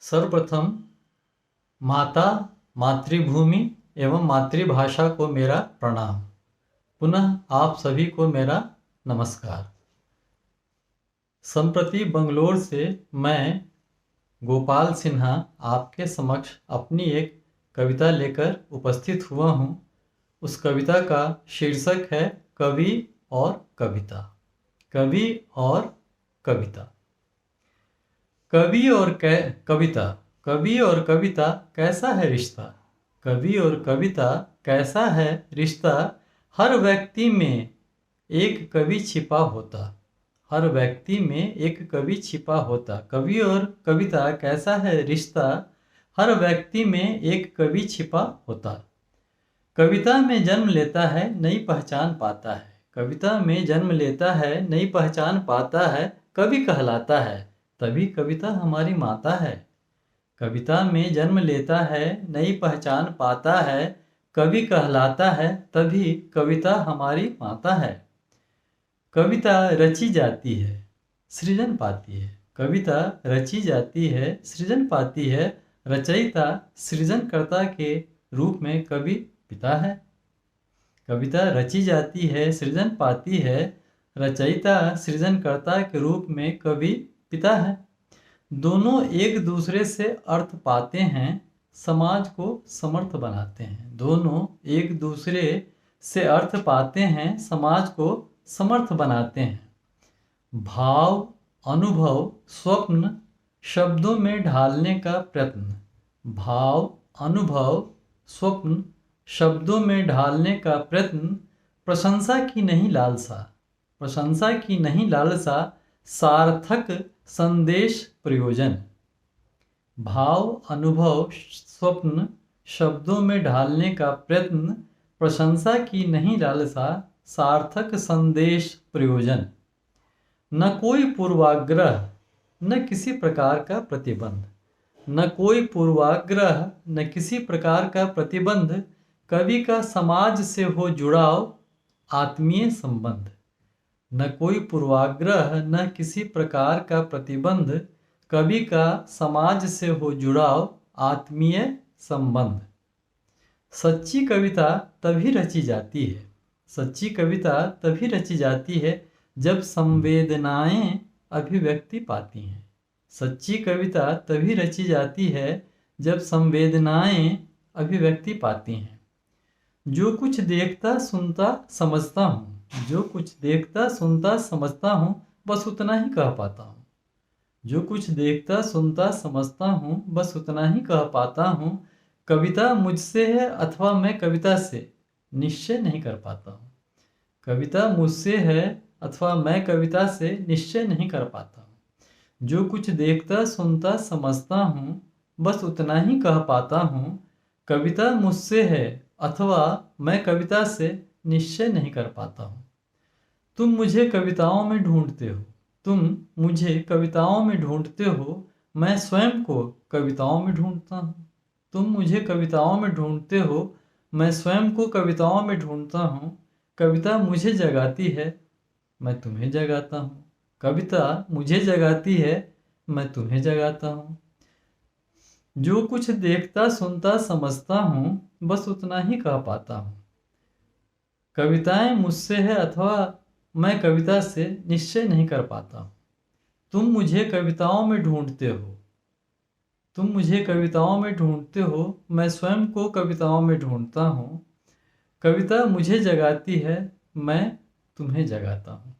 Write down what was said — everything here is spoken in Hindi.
सर्वप्रथम माता, मातृभूमि एवं मातृभाषा को मेरा प्रणाम। पुनः आप सभी को मेरा नमस्कार। संप्रति बंगलोर से मैं गोपाल सिन्हा आपके समक्ष अपनी एक कविता लेकर उपस्थित हुआ हूँ। उस कविता का शीर्षक है कवि और कविता। कवि और कविता। कवि और कविता। कवि और कविता कैसा है रिश्ता? कवि और कविता कैसा है रिश्ता? हर व्यक्ति में एक कवि छिपा होता। हर व्यक्ति में एक कवि छिपा होता। कवि और कविता कैसा है रिश्ता? हर व्यक्ति में एक कवि छिपा होता। कविता में जन्म लेता है, नई पहचान पाता है। कविता में जन्म लेता है, नई पहचान पाता है। कवि कहलाता है, तभी कविता हमारी माता है। कविता में जन्म लेता है, नई पहचान पाता है। कवि कहलाता है, तभी कविता हमारी माता है। कविता रची जाती है, सृजन पाती है। कविता रची जाती है, सृजन पाती है। रचयिता सृजनकर्ता के रूप में कवि पिता है। कविता रची जाती है, सृजन पाती है। रचयिता सृजनकर्ता के रूप में कवि पिता है। दोनों एक दूसरे से अर्थ पाते हैं, समाज को समर्थ बनाते हैं। दोनों एक दूसरे से अर्थ पाते हैं, समाज को समर्थ बनाते हैं। भाव, अनुभव, स्वप्न शब्दों में ढालने का प्रयत्न। भाव, अनुभव, स्वप्न शब्दों में ढालने का प्रयत्न। प्रशंसा की नहीं लालसा। प्रशंसा की नहीं लालसा, सार्थक संदेश प्रयोजन। भाव, अनुभव, स्वप्न शब्दों में ढालने का प्रयत्न। प्रशंसा की नहीं लालसा, सार्थक संदेश प्रयोजन। न कोई पूर्वाग्रह, न किसी प्रकार का प्रतिबंध। न कोई पूर्वाग्रह, न किसी प्रकार का प्रतिबंध। कवि का समाज से हो जुड़ाव, आत्मीय संबंध। न कोई पूर्वाग्रह, न किसी प्रकार का प्रतिबंध। कवि का समाज से हो जुड़ाव, आत्मीय संबंध। सच्ची कविता तभी रची जाती है। सच्ची कविता तभी रची जाती है जब संवेदनाएं अभिव्यक्ति पाती हैं। सच्ची कविता तभी रची जाती है जब संवेदनाएं अभिव्यक्ति पाती हैं। जो कुछ देखता सुनता समझता हूँ, जो कुछ देखता सुनता समझता हूँ, बस उतना ही कह पाता हूँ। जो कुछ देखता सुनता समझता हूँ, बस उतना ही कह पाता हूँ। कविता मुझसे है अथवा मैं कविता से, निश्चय नहीं कर पाता हूँ। कविता मुझसे है अथवा मैं कविता से निश्चय नहीं कर पाता हूँ। जो कुछ देखता सुनता समझता हूँ, बस उतना ही कह पाता हूँ। कविता मुझसे है अथवा मैं कविता से निश्चय नहीं कर पाता हूँ। तुम मुझे कविताओं में ढूंढते हो। तुम मुझे कविताओं में ढूंढते हो, मैं स्वयं को कविताओं में ढूंढता हूँ। तुम मुझे कविताओं में ढूंढते हो, मैं स्वयं को कविताओं में ढूंढता हूँ। कविता मुझे जगाती है, मैं तुम्हें जगाता हूँ। कविता मुझे जगाती है, मैं तुम्हें जगाता हूँ। जो कुछ देखता सुनता समझता हूँ, बस उतना ही कह पाता हूँ। कविताएं मुझसे है अथवा मैं कविता से निश्चय नहीं कर पाता हूँ। तुम मुझे कविताओं में ढूंढते हो। तुम मुझे कविताओं में ढूंढते हो, मैं स्वयं को कविताओं में ढूंढता हूँ। कविता मुझे जगाती है, मैं तुम्हें जगाता हूँ।